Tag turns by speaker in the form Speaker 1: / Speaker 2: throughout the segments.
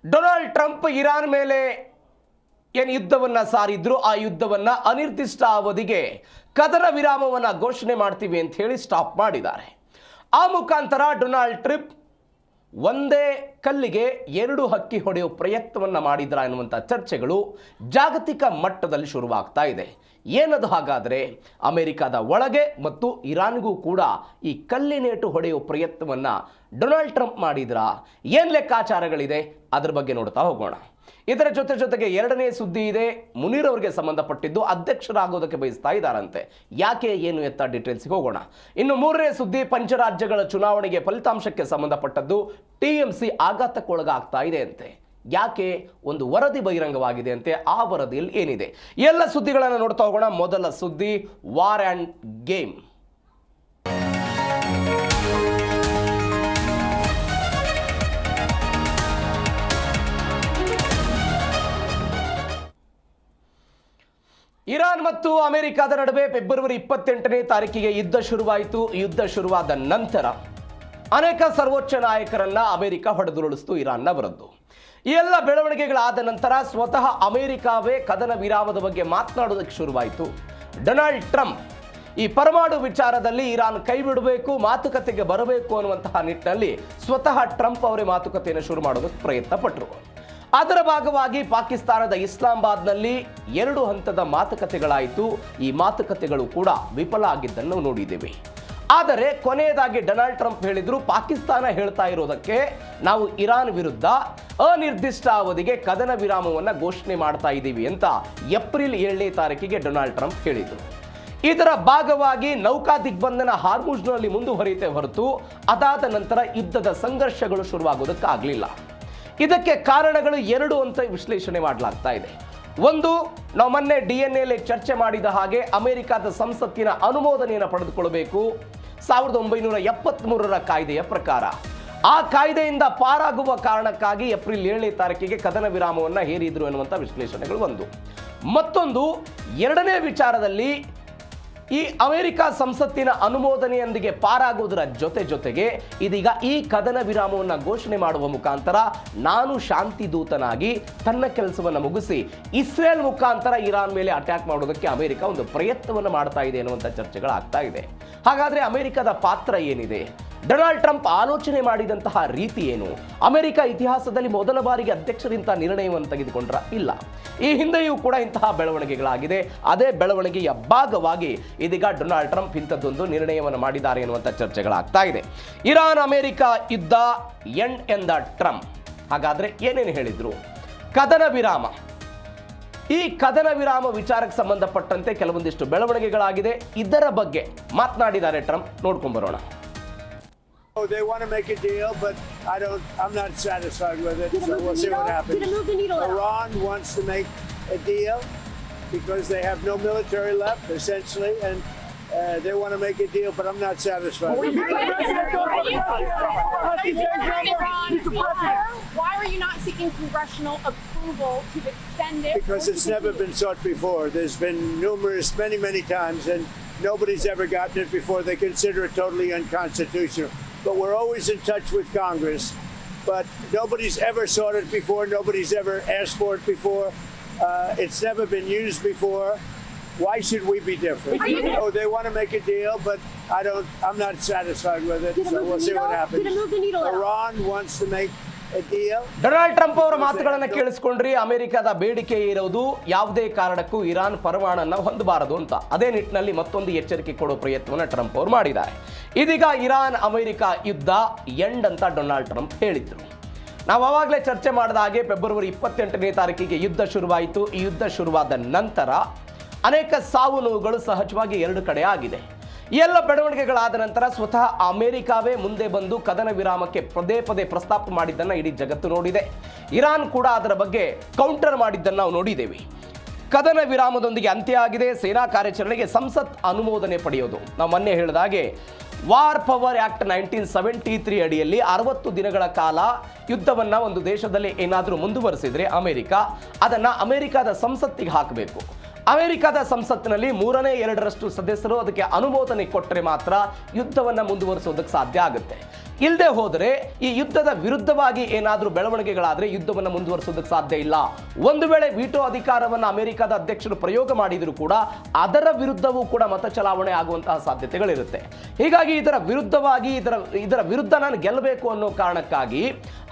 Speaker 1: Donald Trump Iran ಮೇಲೆ ಏನು ಯುದ್ಧವನ್ನು ಸಾರಿದ್ರು, ಆ ಯುದ್ಧವನ್ನು ಅನಿರ್ದಿಷ್ಟ ಅವಧಿಗೆ ಕದನ ವಿರಾಮವನ್ನು ಘೋಷಣೆ ಮಾಡ್ತೀವಿ ಅಂತ ಹೇಳಿ ಸ್ಟಾಪ್ ಮಾಡಿದ್ದಾರೆ. ಆ ಮುಖಾಂತರ ಡೊನಾಲ್ಡ್ ಟ್ರಂಪ್ ಒಂದೇ ಕಲ್ಲಿಗೆ ಎರಡು ಹಕ್ಕಿ ಹೊಡೆಯುವ ಪ್ರಯತ್ನವನ್ನು ಮಾಡಿದ್ರ ಎನ್ನುವಂಥ ಚರ್ಚೆಗಳು ಜಾಗತಿಕ ಮಟ್ಟದಲ್ಲಿ ಶುರುವಾಗ್ತಾ ಇದೆ. ಏನದು ಹಾಗಾದರೆ? ಅಮೆರಿಕದ ಒಳಗೆ ಮತ್ತು ಇರಾನ್ಗೂ ಕೂಡ ಈ ಕಲ್ಲಿನೇಟು ಹೊಡೆಯುವ ಪ್ರಯತ್ನವನ್ನು ಡೊನಾಲ್ಡ್ ಟ್ರಂಪ್ ಮಾಡಿದ್ರ? ಏನು ಲೆಕ್ಕಾಚಾರಗಳಿದೆ ಅದರ ಬಗ್ಗೆ ನೋಡ್ತಾ ಹೋಗೋಣ. ಇದರ ಜೊತೆಗೆ ಎರಡನೇ ಸುದ್ದಿ ಇದೆ. ಮುನೀರ್ ಅವರಿಗೆ ಸಂಬಂಧಪಟ್ಟಿದ್ದು, ಅಧ್ಯಕ್ಷರಾಗೋದಕ್ಕೆ ಬಯಸ್ತಾ ಇದ್ದಾರಂತೆ. ಯಾಕೆ ಏನು ಎತ್ತ ಡೀಟೇಲ್ಸ್ಗೆ ಹೋಗೋಣ. ಇನ್ನು ಮೂರನೇ ಸುದ್ದಿ, ಪಂಚರಾಜ್ಯಗಳ ಚುನಾವಣೆಗೆ ಫಲಿತಾಂಶಕ್ಕೆ ಸಂಬಂಧಪಟ್ಟದ್ದು ಟಿಎಂಸಿ ಆಘಾತಕ್ಕೊಳಗಾಗ್ತಾ ಇದೆ ಅಂತೆ. ಯಾಕೆ? ಒಂದು ವರದಿ ಬಹಿರಂಗವಾಗಿದೆ ಅಂತೆ. ಆ ವರದಿಯಲ್ಲಿ ಏನಿದೆ ಎಲ್ಲ ಸುದ್ದಿಗಳನ್ನು ನೋಡ್ತಾ ಹೋಗೋಣ. ಮೊದಲ ಸುದ್ದಿ, ವಾರ್ ಆ್ಯಂಡ್ ಗೇಮ್. ಇರಾನ್ ಮತ್ತು ಅಮೆರಿಕದ ನಡುವೆ ಫೆಬ್ರವರಿ 28ನೇ ತಾರೀಕಿಗೆ ಯುದ್ಧ ಶುರುವಾಯಿತು. ಯುದ್ಧ ಶುರುವಾದ ನಂತರ ಅನೇಕ ಸರ್ವೋಚ್ಚ ನಾಯಕರನ್ನ ಅಮೆರಿಕ ಹೊಡೆದುರುಳಿಸಿತು ಇರಾನ್ನ ವಿರುದ್ಧ. ಈ ಎಲ್ಲ ಬೆಳವಣಿಗೆಗಳಾದ ನಂತರ ಸ್ವತಃ ಅಮೆರಿಕವೇ ಕದನ ವಿರಾಮದ ಬಗ್ಗೆ ಮಾತನಾಡೋದಕ್ಕೆ ಶುರುವಾಯಿತು. ಡೊನಾಲ್ಡ್ ಟ್ರಂಪ್ ಈ ಪರಮಾಣು ವಿಚಾರದಲ್ಲಿ ಇರಾನ್ ಕೈ ಬಿಡಬೇಕು, ಮಾತುಕತೆಗೆ ಬರಬೇಕು ಅನ್ನುವಂತಹ ನಿಟ್ಟಿನಲ್ಲಿ ಸ್ವತಃ ಟ್ರಂಪ್ ಅವರೇ ಮಾತುಕತೆಯನ್ನು ಶುರು ಮಾಡೋದಕ್ಕೆ ಪ್ರಯತ್ನ ಪಟ್ಟರು. ಅದರ ಭಾಗವಾಗಿ ಪಾಕಿಸ್ತಾನದ ಇಸ್ಲಾಮಾಬಾದ್ನಲ್ಲಿ 2 ಹಂತದ ಮಾತುಕತೆಗಳಾಯಿತು. ಈ ಮಾತುಕತೆಗಳು ಕೂಡ ವಿಫಲ ಆಗಿದ್ದನ್ನು ನೋಡಿದ್ದೇವೆ. ಆದರೆ ಕೊನೆಯದಾಗಿ ಡೊನಾಲ್ಡ್ ಟ್ರಂಪ್ ಹೇಳಿದ್ರು, ಪಾಕಿಸ್ತಾನ ಹೇಳ್ತಾ ಇರೋದಕ್ಕೆ ನಾವು ಇರಾನ್ ವಿರುದ್ಧ ಅನಿರ್ದಿಷ್ಟ ಅವಧಿಗೆ ಕದನ ವಿರಾಮವನ್ನು ಘೋಷಣೆ ಮಾಡ್ತಾ ಇದ್ದೀವಿ ಅಂತ ಏಪ್ರಿಲ್ 7ನೇ ತಾರೀಕಿಗೆ ಡೊನಾಲ್ಡ್ ಟ್ರಂಪ್ ಹೇಳಿದರು. ಇದರ ಭಾಗವಾಗಿ ನೌಕಾ ದಿಗ್ಬಂಧನ ಹಾರ್ಮುಜ್ನಲ್ಲಿ ಮುಂದುವರಿಯುತ್ತೆ ಹೊರತು ಅದಾದ ನಂತರ ಯುದ್ಧದ ಸಂಘರ್ಷಗಳು ಶುರುವಾಗೋದಕ್ಕಾಗಲಿಲ್ಲ. ಇದಕ್ಕೆ ಕಾರಣಗಳು 2 ಅಂತ ವಿಶ್ಲೇಷಣೆ ಮಾಡಲಾಗ್ತಾ ಇದೆ. ಒಂದು, ನಾವು ಮೊನ್ನೆ DNA ಚರ್ಚೆ ಮಾಡಿದ ಹಾಗೆ ಅಮೆರಿಕದ ಸಂಸತ್ತಿನ ಅನುಮೋದನೆಯನ್ನು ಪಡೆದುಕೊಳ್ಳಬೇಕು. 1973ರ ಕಾಯ್ದೆಯ ಪ್ರಕಾರ ಆ ಕಾಯ್ದೆಯಿಂದ ಪಾರಾಗುವ ಕಾರಣಕ್ಕಾಗಿ ಏಪ್ರಿಲ್ 7ನೇ ತಾರೀಕಿಗೆ ಕದನ ವಿರಾಮವನ್ನು ಹೇರಿದ್ರು ಎನ್ನುವಂಥ ವಿಶ್ಲೇಷಣೆಗಳು ಒಂದು. ಮತ್ತೊಂದು, ಎರಡನೇ ವಿಚಾರದಲ್ಲಿ ಈ ಅಮೆರಿಕ ಸಂಸತ್ತಿನ ಅನುಮೋದನೆಯೊಂದಿಗೆ ಪಾರಾಗುವುದರ ಜೊತೆಗೆ ಇದೀಗ ಈ ಕದನ ವಿರಾಮವನ್ನು ಘೋಷಣೆ ಮಾಡುವ ಮುಖಾಂತರ ನಾನು ಶಾಂತಿ ದೂತನಾಗಿ ತನ್ನ ಕೆಲಸವನ್ನು ಮುಗಿಸಿ ಇಸ್ರೇಲ್ ಮುಖಾಂತರ ಇರಾನ್ ಮೇಲೆ ಅಟ್ಯಾಕ್ ಮಾಡೋದಕ್ಕೆ ಅಮೆರಿಕ ಒಂದು ಪ್ರಯತ್ನವನ್ನು ಮಾಡ್ತಾ ಇದೆ ಅನ್ನುವಂಥ ಚರ್ಚೆಗಳಾಗ್ತಾ ಇದೆ. ಹಾಗಾದರೆ ಅಮೆರಿಕದ ಪಾತ್ರ ಏನಿದೆ? ಡೊನಾಲ್ಡ್ ಟ್ರಂಪ್ ಆಲೋಚನೆ ಮಾಡಿದಂತಹ ರೀತಿ ಏನು? ಅಮೆರಿಕ ಇತಿಹಾಸದಲ್ಲಿ ಮೊದಲ ಬಾರಿಗೆ ಅಧ್ಯಕ್ಷರಿಂತ ನಿರ್ಣಯವನ್ನು ತೆಗೆದುಕೊಂಡ್ರ? ಇಲ್ಲ. ಈ ಹಿಂದೆಯೂ ಕೂಡ ಇಂತಹ ಬೆಳವಣಿಗೆಗಳಾಗಿದೆ. ಅದೇ ಬೆಳವಣಿಗೆಯ ಭಾಗವಾಗಿ ಇದೀಗ ಡೊನಾಲ್ಡ್ ಟ್ರಂಪ್ ಇಂಥದ್ದೊಂದು ನಿರ್ಣಯವನ್ನು ಮಾಡಿದ್ದಾರೆ ಎನ್ನುವಂಥ ಚರ್ಚೆಗಳಾಗ್ತಾ ಇದೆ. ಇರಾನ್ ಅಮೆರಿಕ ಯುದ್ಧ ಎಂಡ್ ಎಂದ ಟ್ರಂಪ್. ಹಾಗಾದ್ರೆ ಏನೇನು ಹೇಳಿದ್ರು? ಕದನ ವಿರಾಮ. ಈ ಕದನ ವಿರಾಮ ವಿಚಾರಕ್ಕೆ ಸಂಬಂಧಪಟ್ಟಂತೆ ಕೆಲವೊಂದಿಷ್ಟು ಬೆಳವಣಿಗೆಗಳಾಗಿದೆ. ಇದರ ಬಗ್ಗೆ ಮಾತನಾಡಿದ್ದಾರೆ ಟ್ರಂಪ್. ನೋಡ್ಕೊಂಡ್ ಬರೋಣ.
Speaker 2: They want to make a deal, but I'm not satisfied with it, so we'll see what happens. Iran wants to make a deal because they have no military left, essentially, and they want to make a deal, but I'm not satisfied with it.
Speaker 3: Why are you not seeking congressional approval to extend it?
Speaker 2: Because it's never been sought before. There's been many times, and nobody's ever gotten it before. They consider it totally unconstitutional. But we're always in touch with Congress. But nobody's ever sought it before. Nobody's ever asked for it before. It's never been used before. Why should we be different? Oh, they want to make a deal, but I'm not satisfied with it. So we'll see what happens. Iran wants to make a deal.
Speaker 1: Donald Trump ಅವರ ಮಾತುಗಳನ್ನು ಕೇಳಿಸ್ಕೊಂಡ್ರಿ. ಅಮೆರಿಕದ ಬೇಡಿಕೆ ಇರೋದು ಯಾವುದೇ ಕಾರಣಕ್ಕೂ Iran ಪರಮಾಣನ್ನ ಹೊಂದಬಾರದು ಅಂತ. ಅದೇ ನಿಟ್ಟಿನಲ್ಲಿ ಮತ್ತೊಂದು ಎಚ್ಚರಿಕೆ ಕೊಡೋ ಪ್ರಯತ್ನವನ್ನು ಟ್ರಂಪ್ ಅವರು ಮಾಡಿದ್ದಾರೆ. ಇದೀಗ ಇರಾನ್ ಅಮೆರಿಕ ಯುದ್ಧ ಎಂಡ್ ಅಂತ ಡೊನಾಲ್ಡ್ ಟ್ರಂಪ್ ಹೇಳಿದ್ರು. ನಾವು ಅವಾಗಲೇ ಚರ್ಚೆ ಮಾಡಿದ ಹಾಗೆ ಫೆಬ್ರವರಿ 28ನೇ ತಾರೀಕಿಗೆ ಯುದ್ಧ ಶುರುವಾಯಿತು. ಈ ಯುದ್ಧ ಶುರುವಾದ ನಂತರ ಅನೇಕ ಸಾವು ನೋವುಗಳು ಸಹಜವಾಗಿ 2 ಕಡೆ ಆಗಿದೆ. ಈ ಎಲ್ಲ ಬೆಳವಣಿಗೆಗಳಾದ ನಂತರ ಸ್ವತಃ ಅಮೆರಿಕವೇ ಮುಂದೆ ಬಂದು ಕದನ ವಿರಾಮಕ್ಕೆ ಪದೇ ಪ್ರಸ್ತಾಪ ಮಾಡಿದ್ದನ್ನು ಇಡೀ ಜಗತ್ತು ನೋಡಿದೆ. ಇರಾನ್ ಕೂಡ ಅದರ ಬಗ್ಗೆ ಕೌಂಟರ್ ಮಾಡಿದ್ದನ್ನು ನಾವು ನೋಡಿದ್ದೇವೆ. ಕದನ ವಿರಾಮದೊಂದಿಗೆ ಅಂತ್ಯ ಆಗಿದೆ. ಸೇನಾ ಕಾರ್ಯಾಚರಣೆಗೆ ಸಂಸತ್ ಅನುಮೋದನೆ ಪಡೆಯೋದು. ನಾವು ಮೊನ್ನೆ ಹೇಳಿದ ಹಾಗೆ ವಾರ್ ಪವರ್ ಆಕ್ಟ್ 1973 ಅಡಿಯಲ್ಲಿ 60 ದಿನಗಳ ಕಾಲ ಯುದ್ಧವನ್ನು ಒಂದು ದೇಶದಲ್ಲಿ ಏನಾದರೂ ಮುಂದುವರಿಸಿದ್ರೆ ಅಮೆರಿಕ ಅದನ್ನು ಅಮೆರಿಕದ ಸಂಸತ್ತಿಗೆ ಹಾಕಬೇಕು. ಅಮೆರಿಕದ ಸಂಸತ್ತಿನಲ್ಲಿ 3/2 ಸದಸ್ಯರು ಅದಕ್ಕೆ ಅನುಮೋದನೆ ಕೊಟ್ಟರೆ ಮಾತ್ರ ಯುದ್ಧವನ್ನು ಮುಂದುವರಿಸೋದಕ್ಕೆ ಸಾಧ್ಯ ಆಗುತ್ತೆ. ಇಲ್ಲದೆ ಹೋದರೆ ಈ ಯುದ್ಧದ ವಿರುದ್ಧವಾಗಿ ಏನಾದರೂ ಬೆಳವಣಿಗೆಗಳಾದರೆ ಯುದ್ಧವನ್ನು ಮುಂದುವರಿಸೋದಕ್ಕೆ ಸಾಧ್ಯ ಇಲ್ಲ. ಒಂದು ವೇಳೆ ವಿಟೋ ಅಧಿಕಾರವನ್ನು ಅಮೆರಿಕದ ಅಧ್ಯಕ್ಷರು ಪ್ರಯೋಗ ಮಾಡಿದರೂ ಕೂಡ ಅದರ ವಿರುದ್ಧವೂ ಕೂಡ ಮತ ಚಲಾವಣೆ ಆಗುವಂತಹ ಸಾಧ್ಯತೆಗಳಿರುತ್ತೆ. ಹೀಗಾಗಿ ಇದರ ವಿರುದ್ಧವಾಗಿ ಇದರ ವಿರುದ್ಧ ನಾನು ಗೆಲ್ಲಬೇಕು ಅನ್ನೋ ಕಾರಣಕ್ಕಾಗಿ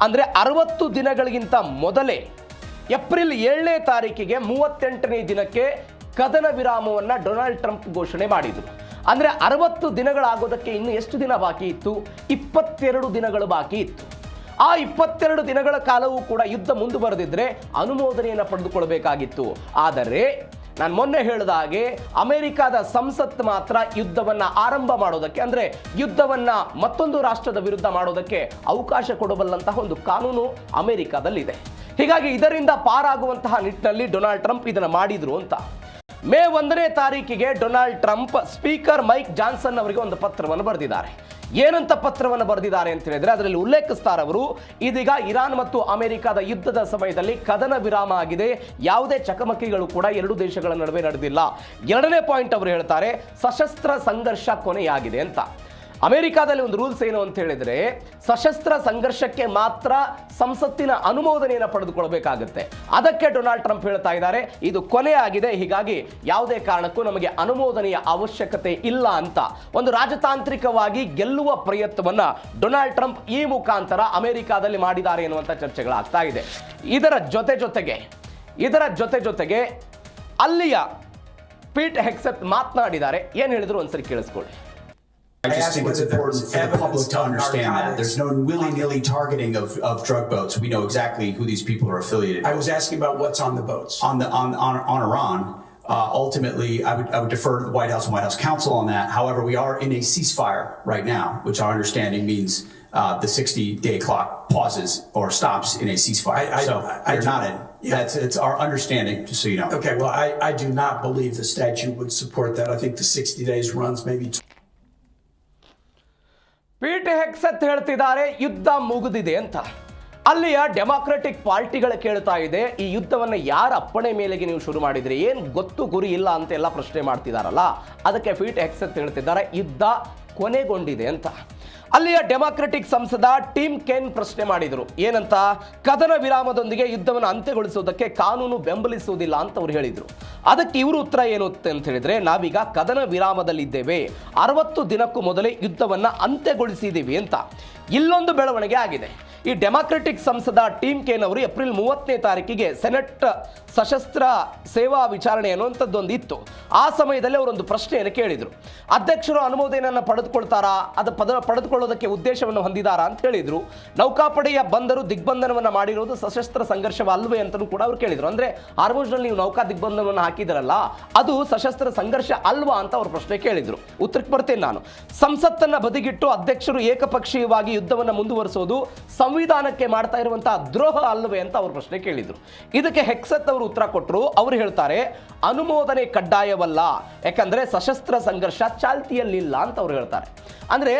Speaker 1: ಅಂದರೆ 60 ದಿನಗಳಿಗಿಂತ ಮೊದಲೇ ಏಪ್ರಿಲ್ 7ನೇ ತಾರೀಕಿಗೆ 38ನೇ ದಿನಕ್ಕೆ ಕದನ ವಿರಾಮವನ್ನು ಡೊನಾಲ್ಡ್ ಟ್ರಂಪ್ ಘೋಷಣೆ ಮಾಡಿದರು. ಅಂದರೆ 60 ದಿನಗಳಾಗೋದಕ್ಕೆ ಇನ್ನು ಎಷ್ಟು ದಿನ ಬಾಕಿ ಇತ್ತು? 22 ದಿನಗಳು ಬಾಕಿ ಇತ್ತು. ಆ 22 ದಿನಗಳ ಕಾಲವೂ ಕೂಡ ಯುದ್ಧ ಮುಂದುವರೆದಿದ್ರೆ ಅನುಮೋದನೆಯನ್ನು ಪಡೆದುಕೊಳ್ಬೇಕಾಗಿತ್ತು. ಆದರೆ ನಾನು ಮೊನ್ನೆ ಹೇಳಿದ ಹಾಗೆ ಅಮೆರಿಕದ ಸಂಸತ್ ಮಾತ್ರ ಯುದ್ಧವನ್ನು ಆರಂಭ ಮಾಡೋದಕ್ಕೆ, ಅಂದರೆ ಯುದ್ಧವನ್ನು ಮತ್ತೊಂದು ರಾಷ್ಟ್ರದ ವಿರುದ್ಧ ಮಾಡೋದಕ್ಕೆ ಅವಕಾಶ ಕೊಡಬಲ್ಲಂತಹ ಒಂದು ಕಾನೂನು ಅಮೆರಿಕದಲ್ಲಿದೆ. ಹೀಗಾಗಿ ಇದರಿಂದ ಪಾರಾಗುವಂತಹ ನಿಟ್ಟಿನಲ್ಲಿ ಡೊನಾಲ್ಡ್ ಟ್ರಂಪ್ ಇದನ್ನು ಮಾಡಿದ್ರು ಅಂತ. ಮೇ 1ನೇ ತಾರೀಕಿಗೆ Donald Trump speaker Mike Johnson ಅವರಿಗೆ ಒಂದು ಪತ್ರವನ್ನು ಬರೆದಿದ್ದಾರೆ. ಏನಂತ ಪತ್ರವನ್ನು ಬರೆದಿದ್ದಾರೆ ಅಂತ ಹೇಳಿದ್ರೆ ಅದರಲ್ಲಿ ಉಲ್ಲೇಖಿಸ್ತಾರೆ ಅವರು, ಇದೀಗ ಇರಾನ್ ಮತ್ತು ಅಮೆರಿಕದ ಯುದ್ಧದ ಸಮಯದಲ್ಲಿ ಕದನ ವಿರಾಮ ಆಗಿದೆ, ಯಾವುದೇ ಚಕಮಕಿಗಳು ಕೂಡ ಎರಡು ದೇಶಗಳ ನಡುವೆ ನಡೆದಿಲ್ಲ. 2ನೇ ಪಾಯಿಂಟ್ ಅವರು ಹೇಳ್ತಾರೆ, ಸಶಸ್ತ್ರ ಸಂಘರ್ಷ ಕೊನೆಯಾಗಿದೆ ಅಂತ. ಅಮೆರಿಕಾದಲ್ಲಿ ಒಂದು ರೂಲ್ಸ್ ಏನು ಅಂತ ಹೇಳಿದ್ರೆ ಸಶಸ್ತ್ರ ಸಂಘರ್ಷಕ್ಕೆ ಮಾತ್ರ ಸಂಸತ್ತಿನ ಅನುಮೋದನೆಯನ್ನು ಪಡೆದುಕೊಳ್ಳಬೇಕಾಗುತ್ತೆ. ಅದಕ್ಕೆ ಡೊನಾಲ್ಡ್ ಟ್ರಂಪ್ ಹೇಳ್ತಾ ಇದ್ದಾರೆ ಇದು ಕೊನೆಯಾಗಿದೆ, ಹೀಗಾಗಿ ಯಾವುದೇ ಕಾರಣಕ್ಕೂ ನಮಗೆ ಅನುಮೋದನೆಯ ಅವಶ್ಯಕತೆ ಇಲ್ಲ ಅಂತ ಒಂದು ರಾಜತಾಂತ್ರಿಕವಾಗಿ ಗೆಲ್ಲುವ ಪ್ರಯತ್ನವನ್ನ ಡೊನಾಲ್ಡ್ ಟ್ರಂಪ್ ಈ ಮುಖಾಂತರ ಅಮೆರಿಕಾದಲ್ಲಿ ಮಾಡಿದ್ದಾರೆ ಎನ್ನುವಂಥ ಚರ್ಚೆಗಳಾಗ್ತಾ ಇದೆ. ಇದರ ಜೊತೆಗೆ ಅಲ್ಲಿಯ ಪೀಟ್ ಹೆಕ್ಸೆತ್ ಮಾತನಾಡಿದ್ದಾರೆ. ಏನು ಹೇಳಿದ್ರು ಒಂದ್ಸರಿ ಕೇಳಿಸ್ಕೊಳ್ಳಿ.
Speaker 4: I just think it's important for the public to understand that. There's no willy-nilly targeting of drug boats. We know exactly who these people are affiliated with.
Speaker 5: I was asking about what's on the boats.
Speaker 4: On Iran, ultimately, I would defer to the White House and White House counsel on that. However, we are in a ceasefire right now, which our understanding means the 60-day clock pauses or stops in a ceasefire. You're not in. Yeah. It's our understanding, just so you know.
Speaker 5: Okay, well, I do not believe the statute would support that. I think the 60 days runs maybe...
Speaker 1: feet ಹೆಕ್ಸೆತ್ ಹೇಳ್ತಿದ್ದಾರೆ ಯುದ್ಧ ಮುಗಿದಿದೆ ಅಂತ. ಅಲ್ಲಿಯ democratic ಪಾರ್ಟಿಗಳು ಕೇಳ್ತಾ ಇದೆ, ಈ ಯುದ್ಧವನ್ನು ಯಾರ ಅಪ್ಪಣೆ ಮೇಲೆಗೆ ನೀವು ಶುರು ಮಾಡಿದ್ರಿ, ಏನು ಗೊತ್ತು ಗುರಿ ಇಲ್ಲ ಅಂತೆಲ್ಲ ಪ್ರಶ್ನೆ ಮಾಡ್ತಿದಾರಲ್ಲ. ಅದಕ್ಕೆ ಪೀಟ್ ಹೆಕ್ಸೆತ್ ಹೇಳ್ತಿದ್ದಾರೆ ಯುದ್ಧ ಕೊನೆಗೊಂಡಿದೆ ಅಂತ. ಅಲ್ಲಿಯ ಡೆಮಾಕ್ರೆಟಿಕ್ ಸಂಸದ ಟಿಮ್ ಕೆನ್ ಪ್ರಶ್ನೆ ಮಾಡಿದರು, ಏನಂತ, ಕದನ ವಿರಾಮದೊಂದಿಗೆ ಯುದ್ಧವನ್ನು ಅಂತ್ಯಗೊಳಿಸುವುದಕ್ಕೆ ಕಾನೂನು ಬೆಂಬಲಿಸುವುದಿಲ್ಲ ಅಂತ ಅವರು ಹೇಳಿದರು. ಅದಕ್ಕೆ ಇವರು ಉತ್ತರ ಏನು ಅಂತ ಹೇಳಿದ್ರೆ, ನಾವೀಗ ಕದನ ವಿರಾಮದಲ್ಲಿದ್ದೇವೆ, 60 ದಿನಕ್ಕೂ ಮೊದಲೇ ಯುದ್ಧವನ್ನು ಅಂತ್ಯಗೊಳಿಸಿದ್ದೀವಿ ಅಂತ. ಇಲ್ಲೊಂದು ಬೆಳವಣಿಗೆ ಆಗಿದೆ. ಈ ಡೆಮಾಕ್ರೆಟಿಕ್ ಸಂಸದ ಟಿಮ್ ಕೆನ್ ಅವರು ಏಪ್ರಿಲ್ 30ನೇ ತಾರೀಕಿಗೆ ಸೆನೆಟ್ ಸಶಸ್ತ್ರ ಸೇವಾ ವಿಚಾರಣೆ ಅನ್ನುವಂಥದ್ದೊಂದು ಇತ್ತು. ಆ ಸಮಯದಲ್ಲಿ ಅವರೊಂದು ಪ್ರಶ್ನೆಯನ್ನು ಕೇಳಿದರು, ಅಧ್ಯಕ್ಷರು ಅನುಮೋದನೆಯನ್ನು ಪಡೆದುಕೊಳ್ತಾರಾ, ಅದು ಪಡೆದುಕೊಳ್ಳೋದಕ್ಕೆ ಉದ್ದೇಶವನ್ನು ಹೊಂದಿದಾರಾ ಅಂತ ಹೇಳಿದರು. ನೌಕಾಪಡೆಯ ಬಂದರು ದಿಗ್ಬಂಧನವನ್ನು ಮಾಡಿರೋದು ಸಶಸ್ತ್ರ ಸಂಘರ್ಷವಲ್ಲವೇ ಅಂತಲೂ ಕೂಡ ಅವರು ಕೇಳಿದರು. ಅಂದರೆ ಹಾರ್ಮುಜ್ನಲ್ಲಿ ನೀವು ನೌಕಾ ದಿಗ್ಬಂಧನವನ್ನು ಹಾಕಿದಾರಲ್ಲ, ಅದು ಸಶಸ್ತ್ರ ಸಂಘರ್ಷ ಅಲ್ವಾ ಅಂತ ಅವರು ಪ್ರಶ್ನೆ ಕೇಳಿದರು. ಉತ್ತರಕ್ಕೆ ಬರ್ತೇನೆ ನಾನು. ಸಂಸತ್ತನ್ನು ಬದಿಗಿಟ್ಟು ಅಧ್ಯಕ್ಷರು ಏಕಪಕ್ಷೀಯವಾಗಿ ಯುದ್ಧವನ್ನು ಮುಂದುವರಿಸೋದು ಸಂವಿಧಾನಕ್ಕೆ ಮಾಡ್ತಾ ಇರುವಂತಹ ದ್ರೋಹ ಅಲ್ಲವೇ ಅಂತ ಅವರು ಪ್ರಶ್ನೆ ಕೇಳಿದರು. ಇದಕ್ಕೆ ಹೆಕ್ಸೆತ್ ಅವರು ಉತ್ತರ ಕೊಟ್ಟರು. ಅವರು ಹೇಳ್ತಾರೆ, ಅನುಮೋದನೆ ಕಡ್ಡಾಯವಲ್ಲ, ಯಾಕಂದ್ರೆ ಸಶಸ್ತ್ರ ಸಂಘರ್ಷ ಚಾಲ್ತಿಯಲ್ಲಿಲ್ಲ ಅಂತ ಅವರು ಹೇಳ್ತಾರೆ. ಅಂದ್ರೆ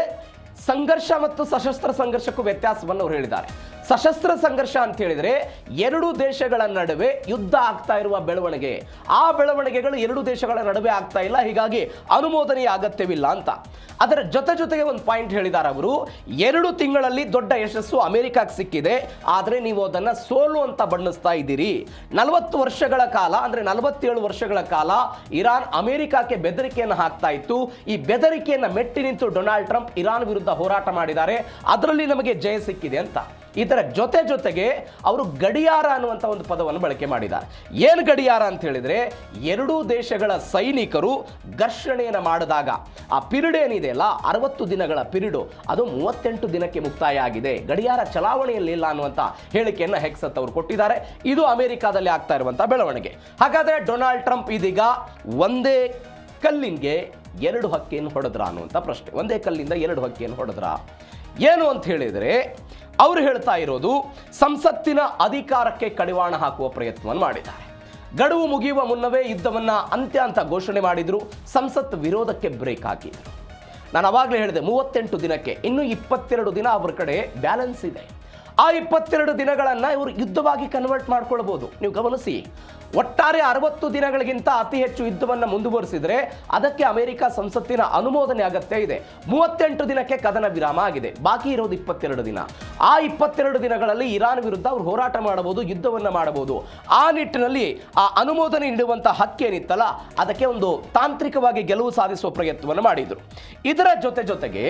Speaker 1: ಸಂಘರ್ಷ ಮತ್ತು ಸಶಸ್ತ್ರ ಸಂಘರ್ಷಕ್ಕೂ ವ್ಯತ್ಯಾಸವನ್ನು ಅವರು ಹೇಳಿದ್ದಾರೆ. ಸಶಸ್ತ್ರ ಸಂಘರ್ಷ ಅಂತ ಹೇಳಿದ್ರೆ ಎರಡು ದೇಶಗಳ ನಡುವೆ ಯುದ್ಧ ಆಗ್ತಾ ಇರುವ ಬೆಳವಣಿಗೆ, ಆ ಬೆಳವಣಿಗೆಗಳು ಎರಡು ದೇಶಗಳ ನಡುವೆ ಆಗ್ತಾ ಇಲ್ಲ, ಹೀಗಾಗಿ ಅನುಮೋದನೆಯ ಅಗತ್ಯವಿಲ್ಲ ಅಂತ. ಅದರ ಜೊತೆಗೆ ಒಂದು ಪಾಯಿಂಟ್ ಹೇಳಿದ್ದಾರೆ ಅವರು, 2 ತಿಂಗಳಲ್ಲಿ ದೊಡ್ಡ ಯಶಸ್ಸು ಅಮೆರಿಕಕ್ಕೆ ಸಿಕ್ಕಿದೆ, ಆದರೆ ನೀವು ಅದನ್ನು ಸೋಲು ಅಂತ ಬಣ್ಣಿಸ್ತಾ ಇದ್ದೀರಿ. 40 ವರ್ಷಗಳ ಕಾಲ, ಅಂದರೆ 47 ವರ್ಷಗಳ ಕಾಲ ಇರಾನ್ ಅಮೆರಿಕಕ್ಕೆ ಬೆದರಿಕೆಯನ್ನು ಹಾಕ್ತಾ ಇತ್ತು. ಈ ಬೆದರಿಕೆಯನ್ನು ಮೆಟ್ಟಿ ನಿಂತು ಡೊನಾಲ್ಡ್ ಟ್ರಂಪ್ ಇರಾನ್ ವಿರುದ್ಧ ಹೋರಾಟ ಮಾಡಿದ್ದಾರೆ, ಅದರಲ್ಲಿ ನಮಗೆ ಜಯ ಸಿಕ್ಕಿದೆ ಅಂತ. ಇದರ ಜೊತೆಗೆ ಅವರು ಗಡಿಯಾರ ಅನ್ನುವಂಥ ಒಂದು ಪದವನ್ನು ಬಳಕೆ ಮಾಡಿದ್ದಾರೆ. ಏನು ಗಡಿಯಾರ ಅಂತ ಹೇಳಿದ್ರೆ, ಎರಡೂ ದೇಶಗಳ ಸೈನಿಕರು ಘರ್ಷಣೆಯನ್ನು ಮಾಡಿದಾಗ ಆ ಪಿರಿಯಡ್ ಏನಿದೆ ಅಲ್ಲ, 60 ದಿನಗಳ ಪಿರಿಯಡ್, ಅದು 38 ದಿನಕ್ಕೆ ಮುಕ್ತಾಯ ಆಗಿದೆ, ಗಡಿಯಾರ ಚಲಾವಣೆಯಲ್ಲಿ ಇಲ್ಲ ಅನ್ನುವಂಥ ಹೇಳಿಕೆಯನ್ನು ಹೆಕ್ಸೆತ್ ಅವರು ಕೊಟ್ಟಿದ್ದಾರೆ. ಇದು ಅಮೆರಿಕಾದಲ್ಲಿ ಆಗ್ತಾ ಇರುವಂಥ ಬೆಳವಣಿಗೆ. ಹಾಗಾದರೆ ಡೊನಾಲ್ಡ್ ಟ್ರಂಪ್ ಇದೀಗ ಒಂದೇ ಕಲ್ಲಿಗೆ 2 ಹಕ್ಕಿಯನ್ನು ಹೊಡೆದ್ರ ಅನ್ನುವಂಥ ಪ್ರಶ್ನೆ. ಒಂದೇ ಕಲ್ಲಿಂದ 2 ಹಕ್ಕಿಯನ್ನು ಹೊಡೆದ್ರ ಏನು ಅಂತ ಹೇಳಿದರೆ, ಅವರು ಹೇಳ್ತಾ ಇರೋದು ಸಂಸತ್ತಿನ ಅಧಿಕಾರಕ್ಕೆ ಕಡಿವಾಣ ಹಾಕುವ ಪ್ರಯತ್ನವನ್ನು ಮಾಡಿದ್ದಾರೆ. ಗಡುವು ಮುಗಿಯುವ ಮುನ್ನವೇ ಯುದ್ಧವನ್ನು ಅಂತ್ಯ ಅಂತ ಘೋಷಣೆ ಮಾಡಿದ್ರು, ಸಂಸತ್ ವಿರೋಧಕ್ಕೆ ಬ್ರೇಕ್ ಹಾಕಿದ್ರು. ನಾನು ಅವಾಗಲೇ ಹೇಳಿದೆ 38 ದಿನಕ್ಕೆ, ಇನ್ನು 22 ದಿನ ಅವರ ಕಡೆ ಬ್ಯಾಲೆನ್ಸ್ ಇದೆ. ಆ 22 ದಿನಗಳನ್ನು ಇವರು ಯುದ್ಧವಾಗಿ ಕನ್ವರ್ಟ್ ಮಾಡ್ಕೊಳ್ಬೋದು. ನೀವು ಗಮನಿಸಿ, ಒಟ್ಟಾರೆ 60 ದಿನಗಳಿಗಿಂತ ಅತಿ ಹೆಚ್ಚು ಯುದ್ಧವನ್ನು ಮುಂದುವರಿಸಿದರೆ ಅದಕ್ಕೆ ಅಮೆರಿಕ ಸಂಸತ್ತಿನ ಅನುಮೋದನೆ ಅಗತ್ಯ ಇದೆ. 38 ದಿನಕ್ಕೆ ಕದನ ವಿರಾಮ ಆಗಿದೆ, ಬಾಕಿ ಇರೋದು 22 ದಿನ. ಆ 22 ದಿನಗಳಲ್ಲಿ ಇರಾನ್ ವಿರುದ್ಧ ಅವರು ಹೋರಾಟ ಮಾಡಬಹುದು, ಯುದ್ಧವನ್ನು ಮಾಡಬಹುದು. ಆ ನಿಟ್ಟಿನಲ್ಲಿ ಆ ಅನುಮೋದನೆ ನೀಡುವಂಥ ಹಕ್ಕೇನಿತ್ತಲ್ಲ, ಅದಕ್ಕೆ ಒಂದು ತಾಂತ್ರಿಕವಾಗಿ ಗೆಲುವು ಸಾಧಿಸುವ ಪ್ರಯತ್ನವನ್ನು ಮಾಡಿದರು. ಇದರ ಜೊತೆಗೆ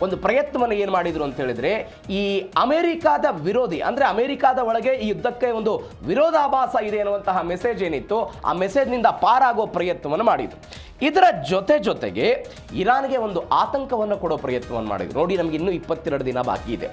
Speaker 1: ಒಂದು ಪ್ರಯತ್ನವನ್ನು ಏನು ಮಾಡಿದರು ಅಂತ ಹೇಳಿದ್ರೆ, ಈ ಅಮೆರಿಕಾದ ವಿರೋಧಿ ಅಂದರೆ ಅಮೆರಿಕಾದ ಒಳಗೆ ಈ ಯುದ್ಧಕ್ಕೆ ಒಂದು ವಿರೋಧಾಭಾಸ ಇದೆ ಅನ್ನುವಂತಹ ಮೆಸೇಜ್ ಏನಿತ್ತು, ಆ ಮೆಸೇಜ್ನಿಂದ ಪಾರಾಗುವ ಪ್ರಯತ್ನವನ್ನು ಮಾಡಿದರು. ಇದರ ಜೊತೆಗೆ ಇರಾನ್ಗೆ ಒಂದು ಆತಂಕವನ್ನು ಕೊಡೋ ಪ್ರಯತ್ನವನ್ನು ಮಾಡಿದರು. ನೋಡಿ, ನಮಗೆ ಇನ್ನೂ 22 ದಿನ ಬಾಕಿ ಇದೆ.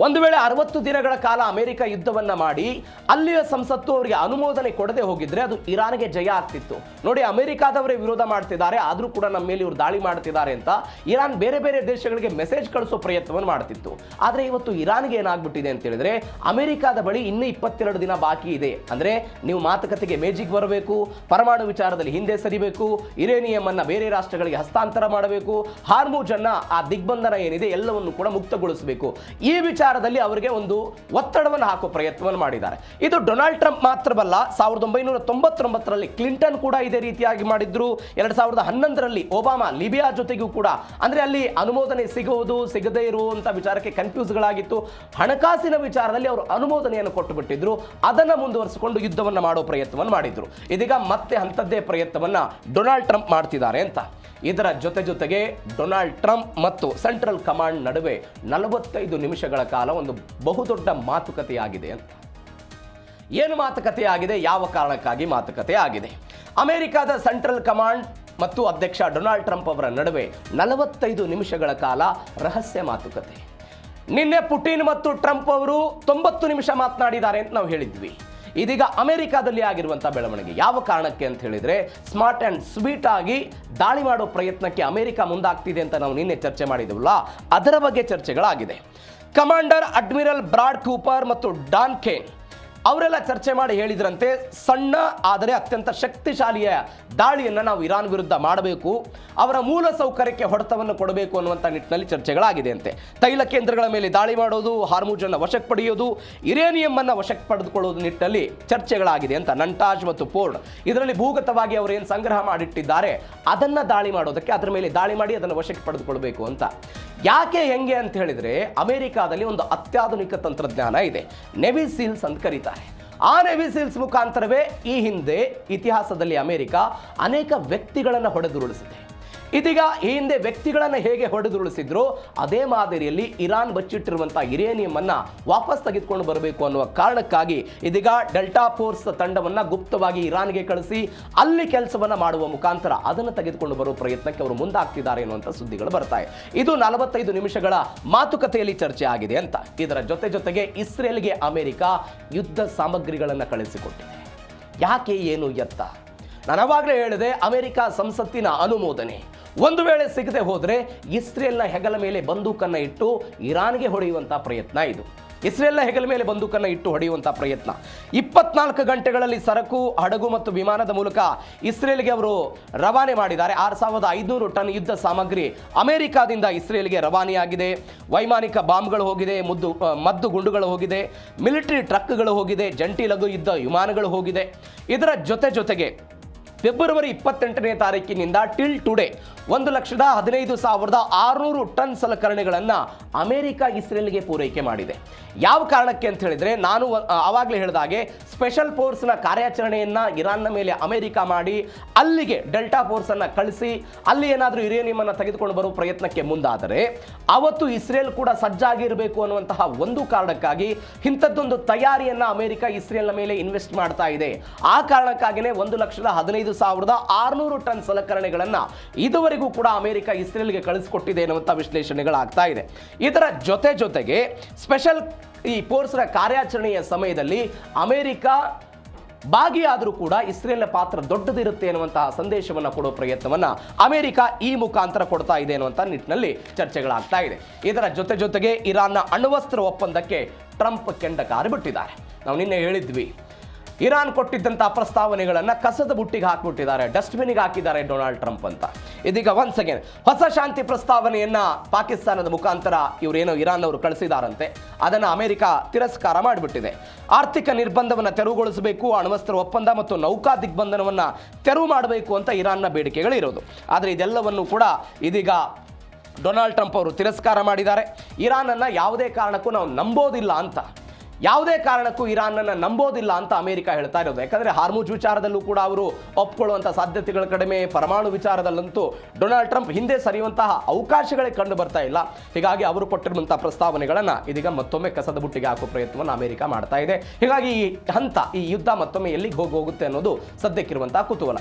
Speaker 1: ಒಂದು ವೇಳೆ 60 ದಿನಗಳ ಕಾಲ ಅಮೆರಿಕ ಯುದ್ಧವನ್ನ ಮಾಡಿ ಅಲ್ಲಿಯ ಸಂಸತ್ತು ಅವರಿಗೆ ಅನುಮೋದನೆ ಕೊಡದೆ ಹೋಗಿದ್ರೆ ಅದು ಇರಾನ್ಗೆ ಜಯ ಆಗ್ತಿತ್ತು. ನೋಡಿ, ಅಮೆರಿಕಾದವರೇ ವಿರೋಧ ಮಾಡ್ತಿದ್ದಾರೆ, ಆದರೂ ಕೂಡ ನಮ್ಮ ಮೇಲೆ ಇವರು ದಾಳಿ ಮಾಡ್ತಿದ್ದಾರೆ ಅಂತ ಇರಾನ್ ಬೇರೆ ಬೇರೆ ದೇಶಗಳಿಗೆ ಮೆಸೇಜ್ ಕಳಿಸೋ ಪ್ರಯತ್ನವನ್ನು ಮಾಡ್ತಿತ್ತು. ಆದರೆ ಇವತ್ತು ಇರಾನ್ಗೆ ಏನಾಗ್ಬಿಟ್ಟಿದೆ ಅಂತ ಹೇಳಿದ್ರೆ, ಅಮೆರಿಕಾದ ಬಳಿ ಇನ್ನೂ 22 ದಿನ ಬಾಕಿ ಇದೆ. ಅಂದ್ರೆ ನೀವು ಮಾತುಕತೆಗೆ ಮೇಜಿಗೆ ಬರಬೇಕು, ಪರಮಾಣು ವಿಚಾರದಲ್ಲಿ ಹಿಂದೆ ಸರಿಬೇಕು, ಯುರೇನಿಯಂ ಅನ್ನ ಬೇರೆ ರಾಷ್ಟ್ರಗಳಿಗೆ ಹಸ್ತಾಂತರ ಮಾಡಬೇಕು, ಹಾರ್ಮುಜ್ ಅನ್ನ ಆ ದಿಗ್ಬಂಧನ ಏನಿದೆ ಎಲ್ಲವನ್ನು ಕೂಡ ಮುಕ್ತಗೊಳಿಸಬೇಕು. ಈ ವಿಚಾರದಲ್ಲಿ ಅವರಿಗೆ ಒಂದು ಒತ್ತಡವನ್ನು ಹಾಕುವ ಪ್ರಯತ್ನವನ್ನು ಮಾಡಿದ್ದಾರೆ. ಇದು ಡೊನಾಲ್ಡ್ ಟ್ರಂಪ್ ಮಾತ್ರವಲ್ಲ, 1999ರಲ್ಲಿ ಕ್ಲಿಂಟನ್ ಕೂಡ ಇದೇ ರೀತಿಯಾಗಿ ಮಾಡಿದ್ರು. 2011ರಲ್ಲಿ ಒಬಾಮಾ ಲಿಬಿಯಾ ಜೊತೆಗೂ ಕೂಡ, ಅಂದ್ರೆ ಅಲ್ಲಿ ಅನುಮೋದನೆ ಸಿಗುವುದು ಸಿಗದೇ ಇರುವಂತ ವಿಚಾರಕ್ಕೆ ಕನ್ಫ್ಯೂಸ್ಗಳಾಗಿತ್ತು. ಹಣಕಾಸಿನ ವಿಚಾರದಲ್ಲಿ ಅವರು ಅನುಮೋದನೆಯನ್ನು ಕೊಟ್ಟು ಬಿಟ್ಟಿದ್ರು. ಅದನ್ನು ಮುಂದುವರಿಸಿಕೊಂಡು ಯುದ್ಧವನ್ನು ಮಾಡೋ ಪ್ರಯತ್ನವನ್ನು ಮಾಡಿದ್ರು. ಇದೀಗ ಮತ್ತೆ ಅಂಥದ್ದೇ ಪ್ರಯತ್ನವನ್ನ ಡೊನಾಲ್ಡ್ ಟ್ರಂಪ್ ಮಾಡ್ತಿದ್ದಾರೆ ಅಂತ. ಇದರ ಜೊತೆಗೆ ಡೊನಾಲ್ಡ್ ಟ್ರಂಪ್ ಮತ್ತು ಸೆಂಟ್ರಲ್ ಕಮಾಂಡ್ ನಡುವೆ 45 ನಿಮಿಷಗಳ ಕಾಲ ಒಂದು ಬಹುದೊಡ್ಡ ಮಾತುಕತೆಯಾಗಿದೆ ಅಂತ. ಏನು ಮಾತುಕತೆ ಆಗಿದೆ, ಯಾವ ಕಾರಣಕ್ಕಾಗಿ ಮಾತುಕತೆ ಆಗಿದೆ? ಅಮೆರಿಕದ ಸೆಂಟ್ರಲ್ ಕಮಾಂಡ್ ಮತ್ತು ಅಧ್ಯಕ್ಷ ಡೊನಾಲ್ಡ್ ಟ್ರಂಪ್ ಅವರ ನಡುವೆ 45 ನಿಮಿಷಗಳ ಕಾಲ ರಹಸ್ಯ ಮಾತುಕತೆ. ನಿನ್ನೆ ಪುಟಿನ್ ಮತ್ತು ಟ್ರಂಪ್ ಅವರು 90 ನಿಮಿಷ ಮಾತನಾಡಿದ್ದಾರೆ ಅಂತ ನಾವು ಹೇಳಿದ್ವಿ. ಇದೀಗ ಅಮೆರಿಕಾದಲ್ಲಿ ಆಗಿರುವಂಥ ಬೆಳವಣಿಗೆ ಯಾವ ಕಾರಣಕ್ಕೆ ಅಂತ ಹೇಳಿದ್ರೆ, ಸ್ಮಾರ್ಟ್ ಆ್ಯಂಡ್ ಸ್ವೀಟ್ ಆಗಿ ದಾಳಿ ಮಾಡೋ ಪ್ರಯತ್ನಕ್ಕೆ ಅಮೆರಿಕ ಮುಂದಾಗ್ತಿದೆ ಅಂತ ನಾವು ನಿನ್ನೆ ಚರ್ಚೆ ಮಾಡಿದ್ವಲ್ಲ, ಅದರ ಬಗ್ಗೆ ಚರ್ಚೆಗಳಾಗಿದೆ. ಕಮಾಂಡರ್ ಅಡ್ಮಿರಲ್ ಬ್ರಾಡ್ ಕೂಪರ್ ಮತ್ತು ಡಾನ್ ಕೇನ್ ಅವರೆಲ್ಲ ಚರ್ಚೆ ಮಾಡಿ ಹೇಳಿದ್ರಂತೆ, ಸಣ್ಣ ಆದರೆ ಅತ್ಯಂತ ಶಕ್ತಿಶಾಲಿಯ ದಾಳಿಯನ್ನು ನಾವು ಇರಾನ್ ವಿರುದ್ಧ ಮಾಡಬೇಕು, ಅವರ ಮೂಲ ಸೌಕರ್ಯಕ್ಕೆ ಹೊಡೆತವನ್ನು ಕೊಡಬೇಕು ಅನ್ನುವಂಥ ನಿಟ್ಟಿನಲ್ಲಿ ಚರ್ಚೆಗಳಾಗಿದೆ ಅಂತೆ. ತೈಲ ಕೇಂದ್ರಗಳ ಮೇಲೆ ದಾಳಿ ಮಾಡೋದು, ಹಾರ್ಮುಜ್ ಅನ್ನು ವಶಕ್ಕೆ ಪಡೆಯೋದು, ಯುರೇನಿಯಂ ಅನ್ನು ವಶಕ್ಕೆ ಪಡೆದುಕೊಳ್ಳೋದು ನಿಟ್ಟಿನಲ್ಲಿ ಚರ್ಚೆಗಳಾಗಿದೆ ಅಂತ. ನಂಟಾಜ್ ಮತ್ತು ಪೋರ್ಡ್ ಇದರಲ್ಲಿ ಭೂಗತವಾಗಿ ಅವರು ಏನು ಸಂಗ್ರಹ ಮಾಡಿಟ್ಟಿದ್ದಾರೆ ಅದನ್ನು ದಾಳಿ ಮಾಡೋದಕ್ಕೆ, ಅದರ ಮೇಲೆ ದಾಳಿ ಮಾಡಿ ಅದನ್ನು ವಶಕ್ಕೆ ಪಡೆದುಕೊಳ್ಬೇಕು ಅಂತ. ಯಾಕೆ ಹೆಂಗೆ ಅಂತ ಹೇಳಿದ್ರೆ, ಅಮೆರಿಕಾದಲ್ಲಿ ಒಂದು ಅತ್ಯಾಧುನಿಕ ತಂತ್ರಜ್ಞಾನ ಇದೆ, ನೆವಿ ಸೀಲ್ಸ್ ಅಂತ ಕರೀತಾರೆ. ಆ ನೆವಿ ಸೀಲ್ಸ್ ಮುಖಾಂತರವೇ ಈ ಹಿಂದೆ ಇತಿಹಾಸದಲ್ಲಿ ಅಮೆರಿಕ ಅನೇಕ ವ್ಯಕ್ತಿಗಳನ್ನು ಹೊಡೆದುರುಳಿಸಿದೆ. ಇದೀಗ ಈ ಹಿಂದೆ ವ್ಯಕ್ತಿಗಳನ್ನು ಹೇಗೆ ಹೊಡೆದುರುಳಿಸಿದ್ರು ಅದೇ ಮಾದರಿಯಲ್ಲಿ ಇರಾನ್ ಬಚ್ಚಿಟ್ಟಿರುವಂಥ ಯುರೇನಿಯಂ ಅನ್ನ ವಾಪಸ್ ತೆಗೆದುಕೊಂಡು ಬರಬೇಕು ಅನ್ನುವ ಕಾರಣಕ್ಕಾಗಿ ಇದೀಗ ಡೆಲ್ಟಾ ಫೋರ್ಸ್ ತಂಡವನ್ನು ಗುಪ್ತವಾಗಿ ಇರಾನ್ಗೆ ಕಳಿಸಿ ಅಲ್ಲಿ ಕೆಲಸವನ್ನು ಮಾಡುವ ಮುಖಾಂತರ ಅದನ್ನು ತೆಗೆದುಕೊಂಡು ಬರುವ ಪ್ರಯತ್ನಕ್ಕೆ ಅವರು ಮುಂದಾಗ್ತಿದ್ದಾರೆ ಎನ್ನುವಂಥ ಸುದ್ದಿಗಳು ಬರ್ತಾವೆ. ಇದು 45 ನಿಮಿಷಗಳ ಮಾತುಕತೆಯಲ್ಲಿ ಚರ್ಚೆ ಆಗಿದೆ ಅಂತ. ಇದರ ಜೊತೆಗೆ ಇಸ್ರೇಲ್ಗೆ ಅಮೆರಿಕ ಯುದ್ಧ ಸಾಮಗ್ರಿಗಳನ್ನು ಕಳಿಸಿಕೊಟ್ಟಿದೆ. ಯಾಕೆ, ಏನು, ಎತ್ತ? ನಾನು ಅವಾಗಲೇ ಹೇಳಿದೆ, ಅಮೆರಿಕ ಸಂಸತ್ತಿನ ಅನುಮೋದನೆ ಒಂದು ವೇಳೆ ಸಿಗದೆ ಹೋದರೆ ಇಸ್ರೇಲ್ನ ಹೆಗಲ ಮೇಲೆ ಬಂದೂಕನ್ನು ಇಟ್ಟು ಇರಾನ್ಗೆ ಹೊಡೆಯುವಂಥ ಪ್ರಯತ್ನ ಇದು. ಇಸ್ರೇಲ್ನ ಹೆಗಲ ಮೇಲೆ ಬಂದೂಕನ್ನು ಇಟ್ಟು ಹೊಡೆಯುವಂಥ ಪ್ರಯತ್ನ. 24 ಗಂಟೆಗಳಲ್ಲಿ ಸರಕು, ಹಡಗು ಮತ್ತು ವಿಮಾನದ ಮೂಲಕ ಇಸ್ರೇಲ್ಗೆ ಅವರು ರವಾನೆ ಮಾಡಿದ್ದಾರೆ. 6500 ಟನ್ ಯುದ್ಧ ಸಾಮಗ್ರಿ ಅಮೆರಿಕಾದಿಂದ ಇಸ್ರೇಲ್ಗೆ ರವಾನೆಯಾಗಿದೆ. ವೈಮಾನಿಕ ಬಾಂಬ್ಗಳು ಹೋಗಿದೆ, ಮದ್ದು ಗುಂಡುಗಳು ಹೋಗಿದೆ, ಮಿಲಿಟರಿ ಟ್ರಕ್ಗಳು ಹೋಗಿದೆ, ಜಂಟಿ ಲಘು ಯುದ್ಧ ವಿಮಾನಗಳು ಹೋಗಿದೆ. ಇದರ ಜೊತೆಗೆ ಫೆಬ್ರವರಿ 28ನೇ ತಾರೀಕಿನಿಂದ ಟಿಲ್ ಟುಡೇ 1,15,600 ಟನ್ ಸಲಕರಣೆಗಳನ್ನು ಅಮೆರಿಕ ಇಸ್ರೇಲ್ಗೆ ಪೂರೈಕೆ ಮಾಡಿದೆ. ಯಾವ ಕಾರಣಕ್ಕೆ ಅಂತ ಹೇಳಿದ್ರೆ, ನಾನು ಆವಾಗಲೇ ಹೇಳಿದಾಗೆ ಸ್ಪೆಷಲ್ ಫೋರ್ಸ್ನ ಕಾರ್ಯಾಚರಣೆಯನ್ನು ಇರಾನ್ನ ಮೇಲೆ ಅಮೆರಿಕ ಮಾಡಿ ಅಲ್ಲಿಗೆ ಡೆಲ್ಟಾ ಫೋರ್ಸನ್ನು ಕಳಿಸಿ ಅಲ್ಲಿ ಏನಾದರೂ ಯುರೇನಿಯಂ ತೆಗೆದುಕೊಂಡು ಬರುವ ಪ್ರಯತ್ನಕ್ಕೆ ಮುಂದಾದರೆ ಅವತ್ತು ಇಸ್ರೇಲ್ ಕೂಡ ಸಜ್ಜಾಗಿರಬೇಕು ಅನ್ನುವಂತಹ ಒಂದು ಕಾರಣಕ್ಕಾಗಿ ಇಂಥದ್ದೊಂದು ತಯಾರಿಯನ್ನು ಅಮೆರಿಕ ಇಸ್ರೇಲ್ನ ಮೇಲೆ ಇನ್ವೆಸ್ಟ್ ಮಾಡ್ತಾ ಇದೆ. ಆ ಕಾರಣಕ್ಕಾಗಿಯೇ 1,15,600 ಟನ್ ಸಲಕರಣೆಗಳನ್ನು ಇದುವರೆಗೂ ಕೂಡ ಅಮೆರಿಕ ಇಸ್ರೇಲ್ಗೆ ಕಳಿಸಿಕೊಟ್ಟಿದೆ ಎನ್ನುವಂಥ ವಿಶ್ಲೇಷಣೆಗಳಾಗ್ತಾ ಇದೆ. ಇದರ ಜೊತೆಗೆ ಸ್ಪೆಷಲ್ ಈ ಫೋರ್ಸ್ನ ಕಾರ್ಯಾಚರಣೆಯ ಸಮಯದಲ್ಲಿ ಅಮೆರಿಕ ಭಾಗಿಯಾದರೂ ಕೂಡ ಇಸ್ರೇಲ್ನ ಪಾತ್ರ ದೊಡ್ಡದಿರುತ್ತೆ ಎನ್ನುವಂತಹ ಸಂದೇಶವನ್ನು ಕೊಡೋ ಪ್ರಯತ್ನವನ್ನು ಅಮೆರಿಕ ಈ ಮುಖಾಂತರ ಕೊಡ್ತಾ ಇದೆ ಎನ್ನುವಂಥ ನಿಟ್ಟಿನಲ್ಲಿ ಚರ್ಚೆಗಳಾಗ್ತಾ ಇದೆ. ಇದರ ಜೊತೆಗೆ ಇರಾನ್ನ ಅಣ್ವಸ್ತ್ರ ಒಪ್ಪಂದಕ್ಕೆ ಟ್ರಂಪ್ ಕೆಂಡ ಕಾರು ಬಿಟ್ಟಿದ್ದಾರೆ. ನಾವು ನಿನ್ನೆ ಹೇಳಿದ್ವಿ, ಇರಾನ್ ಕೊಟ್ಟಿದ್ದಂತಹ ಪ್ರಸ್ತಾವನೆಗಳನ್ನು ಕಸದ ಬುಟ್ಟಿಗೆ ಹಾಕಿಬಿಟ್ಟಿದ್ದಾರೆ, ಡಸ್ಟ್ಬಿನ್ಗೆ ಹಾಕಿದ್ದಾರೆ ಡೊನಾಲ್ಡ್ ಟ್ರಂಪ್ ಅಂತ. ಇದೀಗ ಒನ್ಸ್ ಅಗೇನ್ ಹೊಸ ಶಾಂತಿ ಪ್ರಸ್ತಾವನೆಯನ್ನ ಪಾಕಿಸ್ತಾನದ ಮುಖಾಂತರ ಇವರೇನೋ ಇರಾನ್ ಅವರು ಕಳಿಸಿದಾರಂತೆ, ಅದನ್ನು ಅಮೆರಿಕ ತಿರಸ್ಕಾರ ಮಾಡಿಬಿಟ್ಟಿದೆ. ಆರ್ಥಿಕ ನಿರ್ಬಂಧವನ್ನು ತೆರವುಗೊಳಿಸಬೇಕು, ಅಣ್ವಸ್ತ್ರ ಒಪ್ಪಂದ ಮತ್ತು ನೌಕಾ ದಿಗ್ಬಂಧನವನ್ನು ತೆರವು ಮಾಡಬೇಕು ಅಂತ ಇರಾನ್ನ ಬೇಡಿಕೆಗಳಿರೋದು. ಆದರೆ ಇದೆಲ್ಲವನ್ನು ಕೂಡ ಇದೀಗ ಡೊನಾಲ್ಡ್ ಟ್ರಂಪ್ ಅವರು ತಿರಸ್ಕಾರ ಮಾಡಿದ್ದಾರೆ. ಇರಾನನ್ನು ಯಾವುದೇ ಕಾರಣಕ್ಕೂ ನಾವು ನಂಬೋದಿಲ್ಲ ಅಂತ, ಯಾವುದೇ ಕಾರಣಕ್ಕೂ ಇರಾನನ್ನು ನಂಬೋದಿಲ್ಲ ಅಂತ ಅಮೆರಿಕ ಹೇಳ್ತಾ ಇರೋದು. ಯಾಕಂದರೆ ಹಾರ್ಮುಜ್ ವಿಚಾರದಲ್ಲೂ ಕೂಡ ಅವರು ಒಪ್ಕೊಳ್ಳುವಂಥ ಸಾಧ್ಯತೆಗಳು ಕಡಿಮೆ, ಪರಮಾಣು ವಿಚಾರದಲ್ಲಂತೂ ಡೊನಾಲ್ಡ್ ಟ್ರಂಪ್ ಹಿಂದೆ ಸರಿಯುವಂತಹ ಅವಕಾಶಗಳೇ ಕಂಡು ಬರ್ತಾ ಇಲ್ಲ. ಹೀಗಾಗಿ ಅವರು ಕೊಟ್ಟಿರುವಂಥ ಪ್ರಸ್ತಾವನೆಗಳನ್ನು ಇದೀಗ ಮತ್ತೊಮ್ಮೆ ಕಸದ ಬುಟ್ಟಿಗೆ ಹಾಕುವ ಪ್ರಯತ್ನವನ್ನು ಅಮೆರಿಕ ಮಾಡ್ತಾ ಇದೆ. ಹೀಗಾಗಿ ಈ ಯುದ್ಧ ಮತ್ತೊಮ್ಮೆ ಎಲ್ಲಿಗೆ ಹೋಗುತ್ತೆ ಅನ್ನೋದು ಸದ್ಯಕ್ಕಿರುವಂತಹ ಕುತೂಹಲ.